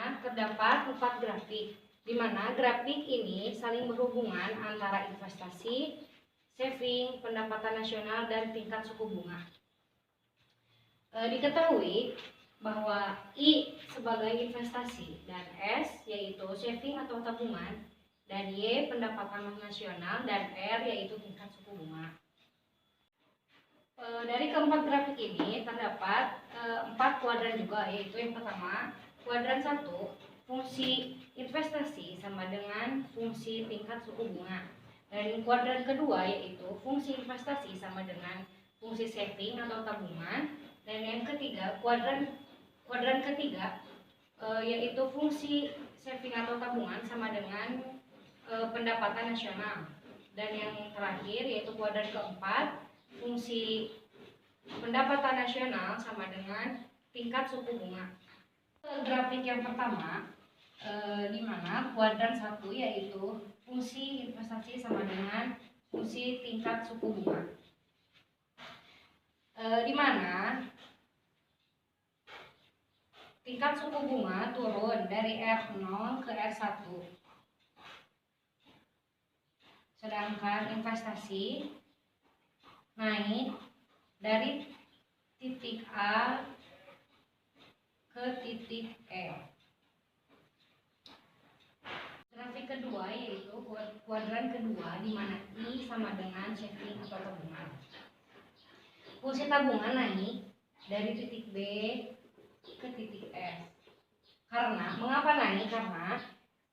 selanjutnya terdapat 4 grafik, di mana grafik ini saling berhubungan antara investasi, saving, pendapatan nasional, dan tingkat suku bunga. Diketahui bahwa I sebagai investasi dan S yaitu saving atau tabungan, dan Y pendapatan nasional, dan R yaitu tingkat suku bunga. Dari keempat grafik ini terdapat 4 kuadran juga, yaitu yang pertama kuadran 1, fungsi investasi sama dengan fungsi tingkat suku bunga, dan kuadran kedua yaitu fungsi investasi sama dengan fungsi saving atau tabungan, dan yang ketiga kuadran ketiga yaitu fungsi saving atau tabungan sama dengan pendapatan nasional, dan yang terakhir yaitu kuadran keempat fungsi pendapatan nasional sama dengan tingkat suku bunga. Grafik yang pertama di mana kuadran 1 yaitu fungsi investasi sama dengan fungsi tingkat suku bunga, di mana tingkat suku bunga turun dari R0 ke R1, sedangkan investasi naik dari titik A ke titik E. Grafik kedua yaitu kuadran kedua, di mana I sama dengan saving atau tabungan. Fungsi tabungan naik dari titik B ke titik F. Mengapa naik? Karena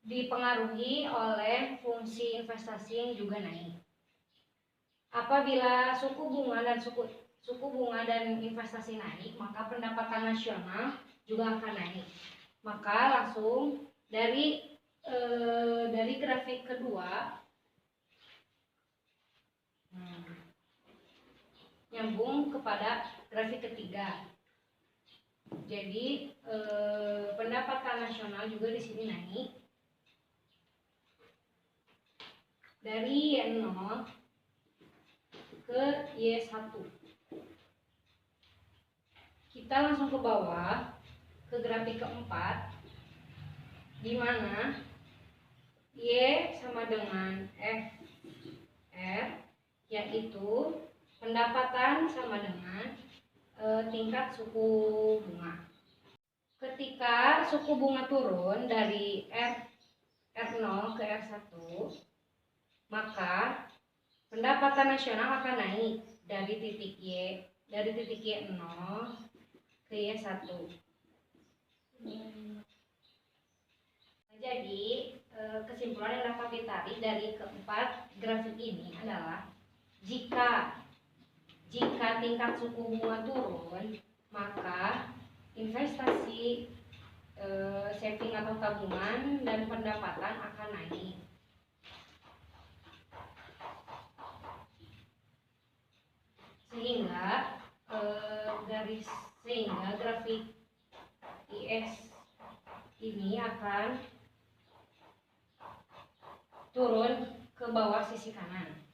dipengaruhi oleh fungsi investasi yang juga naik. Apabila suku bunga dan investasi naik, maka pendapatan nasional juga akan naik. Maka langsung dari grafik kedua nyambung kepada grafik ketiga. Jadi pendapatan nasional juga di sini naik dari Y0 ke Y1. Kita langsung ke bawah ke grafik keempat, di mana Y sama dengan FR yaitu pendapatan sama dengan tingkat suku bunga. Ketika suku bunga turun dari R0 ke R1, maka pendapatan nasional akan naik dari titik Y0 ke Y1. Jadi kesimpulan yang dapat ditarik dari keempat grafik ini adalah jika tingkat suku bunga turun, maka investasi, saving atau tabungan, dan pendapatan akan naik. Sehingga grafik IS ini akan turun ke bawah sisi kanan.